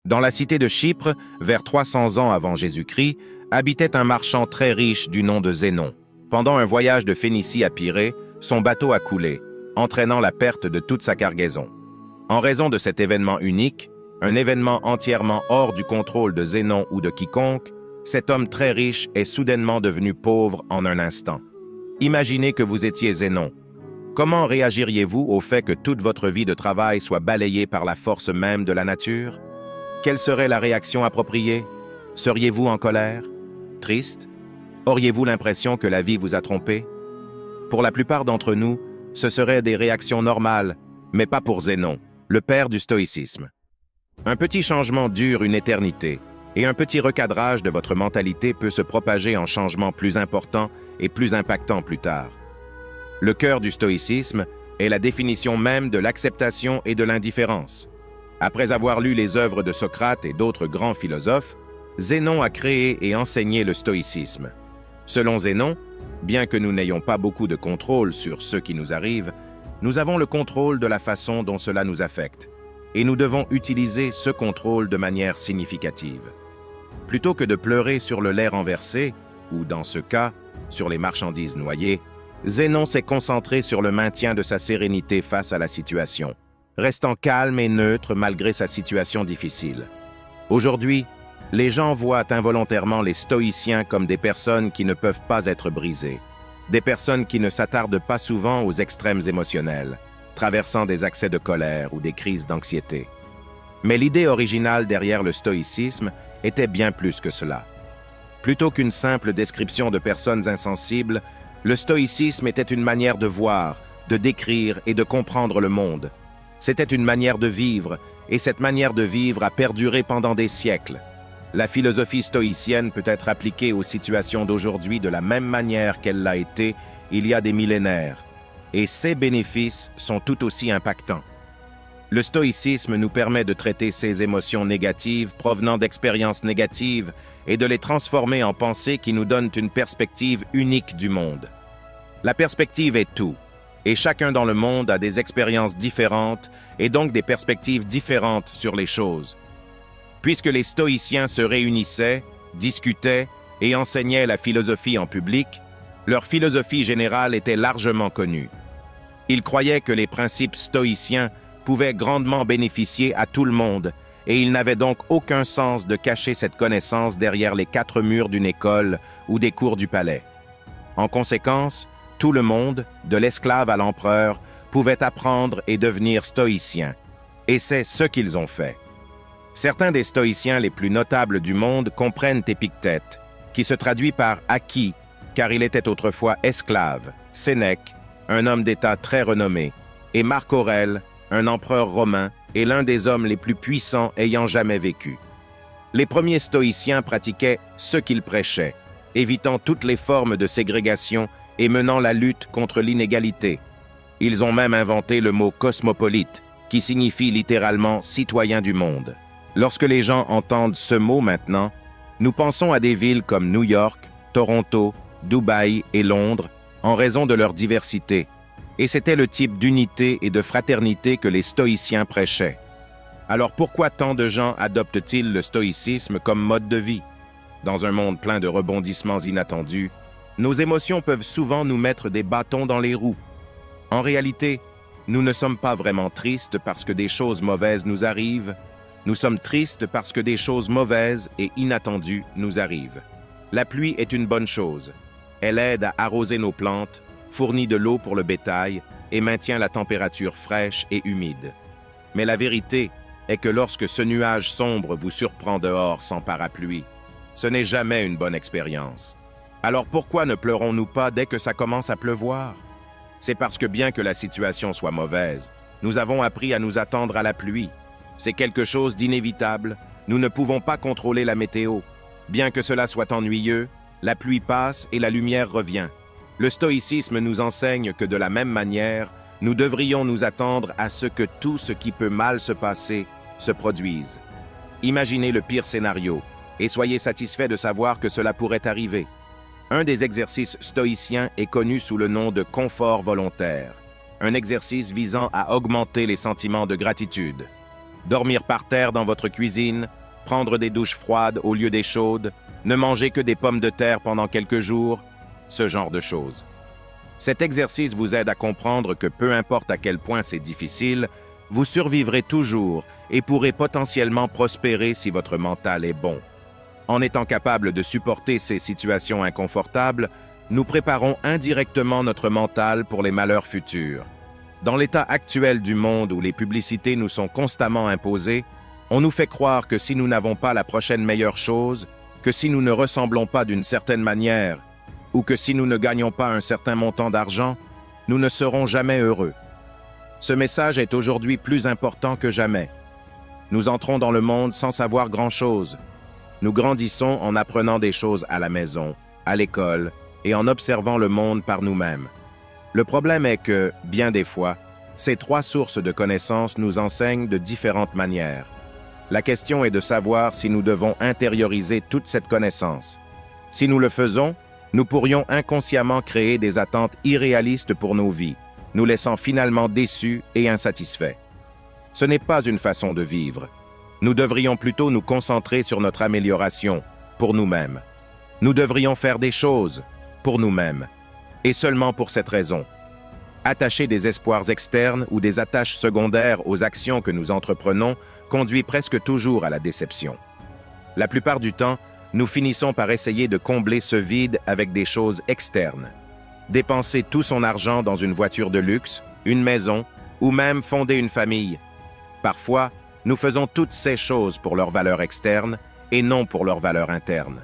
Dans la cité de Chypre, vers 300 ans avant Jésus-Christ, habitait un marchand très riche du nom de Zénon. Pendant un voyage de Phénicie à Pyrrhée, son bateau a coulé, entraînant la perte de toute sa cargaison. En raison de cet événement unique, un événement entièrement hors du contrôle de Zénon ou de quiconque, cet homme très riche est soudainement devenu pauvre en un instant. Imaginez que vous étiez Zénon. Comment réagiriez-vous au fait que toute votre vie de travail soit balayée par la force même de la nature? Quelle serait la réaction appropriée? Seriez-vous en colère? Triste? Auriez-vous l'impression que la vie vous a trompé? Pour la plupart d'entre nous, ce seraient des réactions normales, mais pas pour Zénon, le père du stoïcisme. Un petit changement dure une éternité, et un petit recadrage de votre mentalité peut se propager en changements plus importants et plus impactants plus tard. Le cœur du stoïcisme est la définition même de l'acceptation et de l'indifférence. Après avoir lu les œuvres de Socrate et d'autres grands philosophes, Zénon a créé et enseigné le stoïcisme. Selon Zénon, bien que nous n'ayons pas beaucoup de contrôle sur ce qui nous arrive, nous avons le contrôle de la façon dont cela nous affecte, et nous devons utiliser ce contrôle de manière significative. Plutôt que de pleurer sur le lait renversé, ou dans ce cas, sur les marchandises noyées, Zénon s'est concentré sur le maintien de sa sérénité face à la situation, restant calme et neutre malgré sa situation difficile. Aujourd'hui, les gens voient involontairement les stoïciens comme des personnes qui ne peuvent pas être brisées, des personnes qui ne s'attardent pas souvent aux extrêmes émotionnels, traversant des accès de colère ou des crises d'anxiété. Mais l'idée originale derrière le stoïcisme était bien plus que cela. Plutôt qu'une simple description de personnes insensibles, le stoïcisme était une manière de voir, de décrire et de comprendre le monde. C'était une manière de vivre, et cette manière de vivre a perduré pendant des siècles. La philosophie stoïcienne peut être appliquée aux situations d'aujourd'hui de la même manière qu'elle l'a été il y a des millénaires, et ses bénéfices sont tout aussi impactants. Le stoïcisme nous permet de traiter ces émotions négatives provenant d'expériences négatives et de les transformer en pensées qui nous donnent une perspective unique du monde. La perspective est tout, et chacun dans le monde a des expériences différentes et donc des perspectives différentes sur les choses. Puisque les stoïciens se réunissaient, discutaient et enseignaient la philosophie en public, leur philosophie générale était largement connue. Ils croyaient que les principes stoïciens pouvaient grandement bénéficier à tout le monde, et il n'avait donc aucun sens de cacher cette connaissance derrière les 4 murs d'une école ou des cours du palais. En conséquence, tout le monde, de l'esclave à l'empereur, pouvait apprendre et devenir stoïcien, et c'est ce qu'ils ont fait. Certains des stoïciens les plus notables du monde comprennent Épictète, qui se traduit par « acquis », car il était autrefois esclave, Sénèque, un homme d'État très renommé, et Marc Aurèle, un empereur romain et l'un des hommes les plus puissants ayant jamais vécu. Les premiers stoïciens pratiquaient ce qu'ils prêchaient, évitant toutes les formes de ségrégation et menant la lutte contre l'inégalité. Ils ont même inventé le mot « cosmopolite », qui signifie littéralement « citoyen du monde ». Lorsque les gens entendent ce mot maintenant, nous pensons à des villes comme New York, Toronto, Dubaï et Londres, en raison de leur diversité, et c'était le type d'unité et de fraternité que les stoïciens prêchaient. Alors pourquoi tant de gens adoptent-ils le stoïcisme comme mode de vie? Dans un monde plein de rebondissements inattendus, nos émotions peuvent souvent nous mettre des bâtons dans les roues. En réalité, nous ne sommes pas vraiment tristes parce que des choses mauvaises nous arrivent, nous sommes tristes parce que des choses mauvaises et inattendues nous arrivent. La pluie est une bonne chose. Elle aide à arroser nos plantes, fournit de l'eau pour le bétail et maintient la température fraîche et humide. Mais la vérité est que lorsque ce nuage sombre vous surprend dehors sans parapluie, ce n'est jamais une bonne expérience. Alors pourquoi ne pleurons-nous pas dès que ça commence à pleuvoir? C'est parce que bien que la situation soit mauvaise, nous avons appris à nous attendre à la pluie. C'est quelque chose d'inévitable, nous ne pouvons pas contrôler la météo. Bien que cela soit ennuyeux, la pluie passe et la lumière revient. Le stoïcisme nous enseigne que de la même manière, nous devrions nous attendre à ce que tout ce qui peut mal se passer se produise. Imaginez le pire scénario et soyez satisfait de savoir que cela pourrait arriver. Un des exercices stoïciens est connu sous le nom de confort volontaire, un exercice visant à augmenter les sentiments de gratitude. dormir par terre dans votre cuisine, prendre des douches froides au lieu des chaudes, ne manger que des pommes de terre pendant quelques jours, ce genre de choses. Cet exercice vous aide à comprendre que peu importe à quel point c'est difficile, vous survivrez toujours et pourrez potentiellement prospérer si votre mental est bon. En étant capable de supporter ces situations inconfortables, nous préparons indirectement notre mental pour les malheurs futurs. Dans l'état actuel du monde où les publicités nous sont constamment imposées, on nous fait croire que si nous n'avons pas la prochaine meilleure chose, que si nous ne ressemblons pas d'une certaine manière, ou que si nous ne gagnons pas un certain montant d'argent, nous ne serons jamais heureux. Ce message est aujourd'hui plus important que jamais. Nous entrons dans le monde sans savoir grand-chose. Nous grandissons en apprenant des choses à la maison, à l'école et en observant le monde par nous-mêmes. Le problème est que, bien des fois, ces trois sources de connaissances nous enseignent de différentes manières. La question est de savoir si nous devons intérioriser toute cette connaissance. Si nous le faisons, nous pourrions inconsciemment créer des attentes irréalistes pour nos vies, nous laissant finalement déçus et insatisfaits. Ce n'est pas une façon de vivre. Nous devrions plutôt nous concentrer sur notre amélioration, pour nous-mêmes. Nous devrions faire des choses, pour nous-mêmes, et seulement pour cette raison. Attacher des espoirs externes ou des attaches secondaires aux actions que nous entreprenons conduit presque toujours à la déception. La plupart du temps, nous finissons par essayer de combler ce vide avec des choses externes. Dépenser tout son argent dans une voiture de luxe, une maison, ou même fonder une famille. Parfois, nous faisons toutes ces choses pour leur valeur externe et non pour leur valeur interne.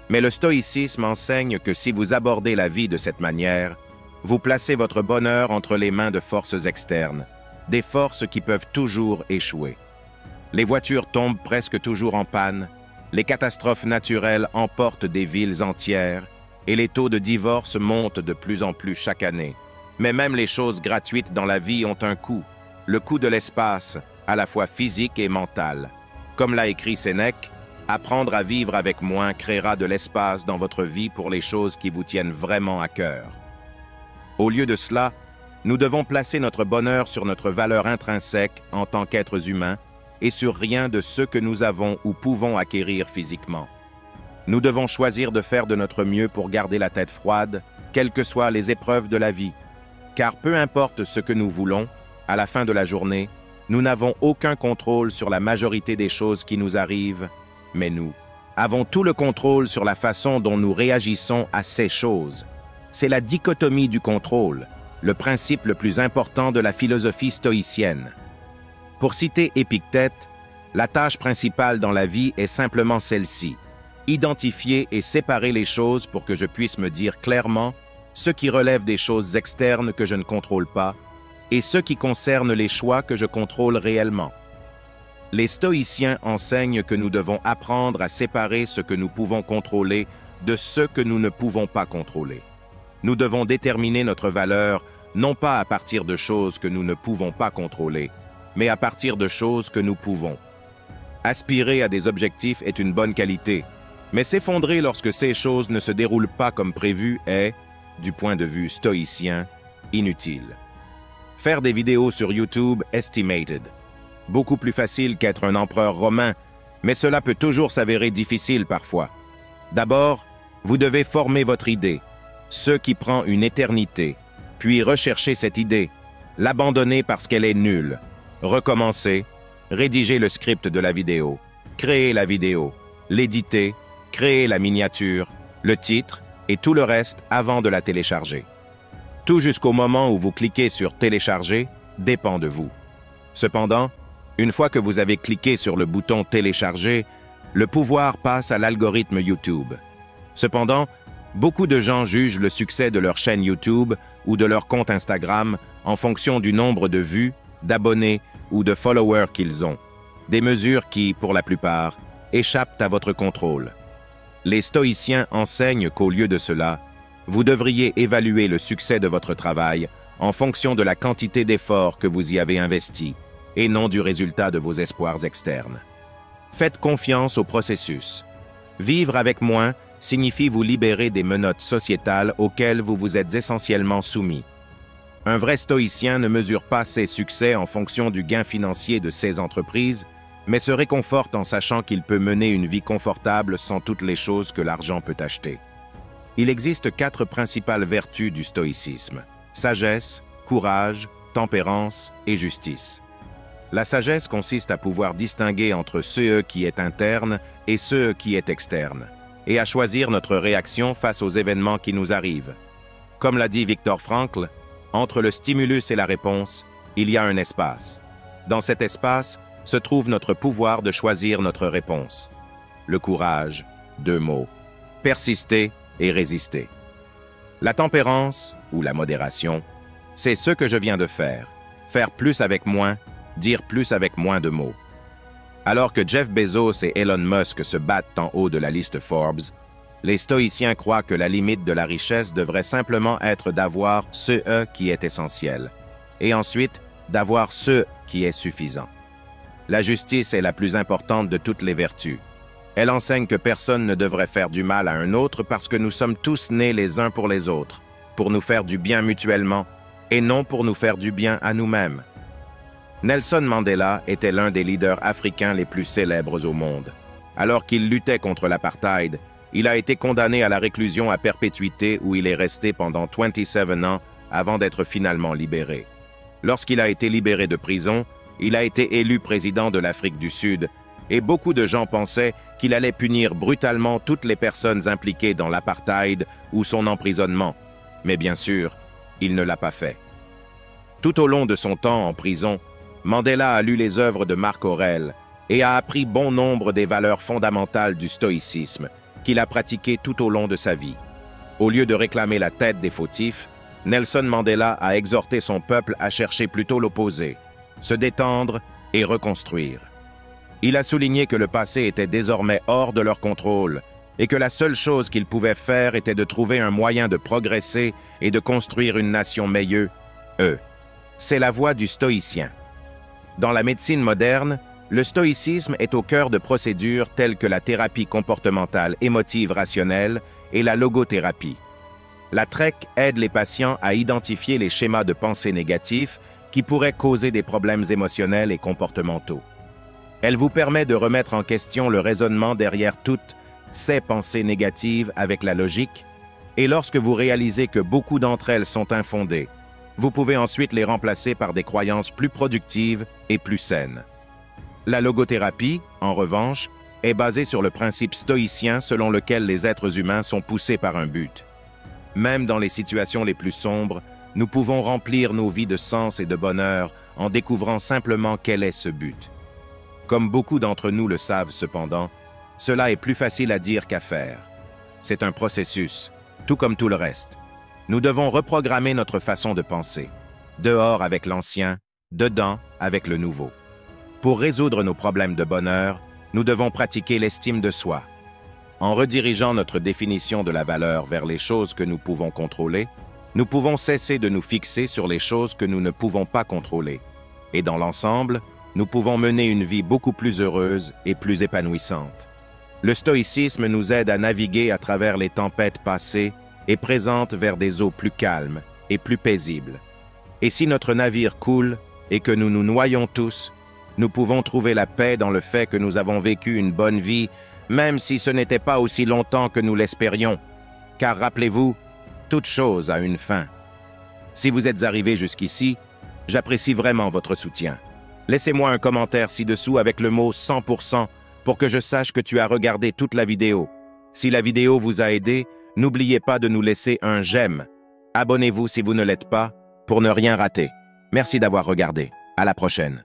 Mais le stoïcisme enseigne que si vous abordez la vie de cette manière, vous placez votre bonheur entre les mains de forces externes, des forces qui peuvent toujours échouer. Les voitures tombent presque toujours en panne, les catastrophes naturelles emportent des villes entières et les taux de divorce montent de plus en plus chaque année. Mais même les choses gratuites dans la vie ont un coût, le coût de l'espace, à la fois physique et mental. Comme l'a écrit Sénèque, apprendre à vivre avec moins créera de l'espace dans votre vie pour les choses qui vous tiennent vraiment à cœur. Au lieu de cela, nous devons placer notre bonheur sur notre valeur intrinsèque en tant qu'êtres humains et sur rien de ce que nous avons ou pouvons acquérir physiquement. Nous devons choisir de faire de notre mieux pour garder la tête froide, quelles que soient les épreuves de la vie. Car peu importe ce que nous voulons, à la fin de la journée, nous n'avons aucun contrôle sur la majorité des choses qui nous arrivent, mais nous avons tout le contrôle sur la façon dont nous réagissons à ces choses. C'est la dichotomie du contrôle, le principe le plus important de la philosophie stoïcienne. Pour citer Épictète, la tâche principale dans la vie est simplement celle-ci: identifier et séparer les choses pour que je puisse me dire clairement ce qui relève des choses externes que je ne contrôle pas et ce qui concerne les choix que je contrôle réellement. Les stoïciens enseignent que nous devons apprendre à séparer ce que nous pouvons contrôler de ce que nous ne pouvons pas contrôler. Nous devons déterminer notre valeur non pas à partir de choses que nous ne pouvons pas contrôler, mais à partir de choses que nous pouvons. Aspirer à des objectifs est une bonne qualité, mais s'effondrer lorsque ces choses ne se déroulent pas comme prévu est, du point de vue stoïcien, inutile. Faire des vidéos sur YouTube estimated. Beaucoup plus facile qu'être un empereur romain, mais cela peut toujours s'avérer difficile parfois. D'abord, vous devez former votre idée, ce qui prend une éternité, puis rechercher cette idée, l'abandonner parce qu'elle est nulle, recommencer, rédiger le script de la vidéo, créer la vidéo, l'éditer, créer la miniature, le titre et tout le reste avant de la télécharger. Tout jusqu'au moment où vous cliquez sur « Télécharger » dépend de vous. Cependant, une fois que vous avez cliqué sur le bouton « Télécharger », le pouvoir passe à l'algorithme YouTube. Cependant, beaucoup de gens jugent le succès de leur chaîne YouTube ou de leur compte Instagram en fonction du nombre de vues, d'abonnés ou de followers qu'ils ont, des mesures qui, pour la plupart, échappent à votre contrôle. Les stoïciens enseignent qu'au lieu de cela, vous devriez évaluer le succès de votre travail en fonction de la quantité d'efforts que vous y avez investis et non du résultat de vos espoirs externes. Faites confiance au processus. Vivre avec moins signifie vous libérer des menottes sociétales auxquelles vous vous êtes essentiellement soumis. Un vrai stoïcien ne mesure pas ses succès en fonction du gain financier de ses entreprises, mais se réconforte en sachant qu'il peut mener une vie confortable sans toutes les choses que l'argent peut acheter. Il existe 4 principales vertus du stoïcisme: sagesse, courage, tempérance et justice. La sagesse consiste à pouvoir distinguer entre ce qui est interne et ce qui est externe, et à choisir notre réaction face aux événements qui nous arrivent. Comme l'a dit Viktor Frankl, entre le stimulus et la réponse, il y a un espace. Dans cet espace se trouve notre pouvoir de choisir notre réponse. Le courage, 2 mots: persister et résister. La tempérance, ou la modération, c'est ce que je viens de faire plus avec moins, dire plus avec moins de mots. Alors que Jeff Bezos et Elon Musk se battent en haut de la liste Forbes, les stoïciens croient que la limite de la richesse devrait simplement être d'avoir ce qui est essentiel, et ensuite d'avoir ce qui est suffisant. La justice est la plus importante de toutes les vertus. Elle enseigne que personne ne devrait faire du mal à un autre parce que nous sommes tous nés les uns pour les autres, pour nous faire du bien mutuellement, et non pour nous faire du bien à nous-mêmes. Nelson Mandela était l'un des leaders africains les plus célèbres au monde. Alors qu'il luttait contre l'apartheid, il a été condamné à la réclusion à perpétuité où il est resté pendant 27 ans avant d'être finalement libéré. Lorsqu'il a été libéré de prison, il a été élu président de l'Afrique du Sud, et beaucoup de gens pensaient qu'il allait punir brutalement toutes les personnes impliquées dans l'apartheid ou son emprisonnement. Mais bien sûr, il ne l'a pas fait. Tout au long de son temps en prison, Mandela a lu les œuvres de Marc Aurèle et a appris bon nombre des valeurs fondamentales du stoïcisme qu'il a pratiquées tout au long de sa vie. Au lieu de réclamer la tête des fautifs, Nelson Mandela a exhorté son peuple à chercher plutôt l'opposé, se détendre et reconstruire. Il a souligné que le passé était désormais hors de leur contrôle et que la seule chose qu'ils pouvaient faire était de trouver un moyen de progresser et de construire une nation meilleure, eux. C'est la voie du stoïcien. Dans la médecine moderne, le stoïcisme est au cœur de procédures telles que la thérapie comportementale émotive rationnelle et la logothérapie. La TREC aide les patients à identifier les schémas de pensée négatifs qui pourraient causer des problèmes émotionnels et comportementaux. Elle vous permet de remettre en question le raisonnement derrière toutes ces pensées négatives avec la logique, et lorsque vous réalisez que beaucoup d'entre elles sont infondées, vous pouvez ensuite les remplacer par des croyances plus productives et plus saines. La logothérapie, en revanche, est basée sur le principe stoïcien selon lequel les êtres humains sont poussés par un but. Même dans les situations les plus sombres, nous pouvons remplir nos vies de sens et de bonheur en découvrant simplement quel est ce but. Comme beaucoup d'entre nous le savent cependant, cela est plus facile à dire qu'à faire. C'est un processus, tout comme tout le reste. Nous devons reprogrammer notre façon de penser, dehors avec l'ancien, dedans avec le nouveau. Pour résoudre nos problèmes de bonheur, nous devons pratiquer l'estime de soi. En redirigeant notre définition de la valeur vers les choses que nous pouvons contrôler, nous pouvons cesser de nous fixer sur les choses que nous ne pouvons pas contrôler. Et dans l'ensemble, nous pouvons mener une vie beaucoup plus heureuse et plus épanouissante. Le stoïcisme nous aide à naviguer à travers les tempêtes passées et présentes vers des eaux plus calmes et plus paisibles. Et si notre navire coule et que nous nous noyons tous, nous pouvons trouver la paix dans le fait que nous avons vécu une bonne vie, même si ce n'était pas aussi longtemps que nous l'espérions. Car rappelez-vous, toute chose a une fin. Si vous êtes arrivé jusqu'ici, j'apprécie vraiment votre soutien. Laissez-moi un commentaire ci-dessous avec le mot 100% pour que je sache que tu as regardé toute la vidéo. Si la vidéo vous a aidé, n'oubliez pas de nous laisser un j'aime. Abonnez-vous si vous ne l'êtes pas pour ne rien rater. Merci d'avoir regardé. À la prochaine.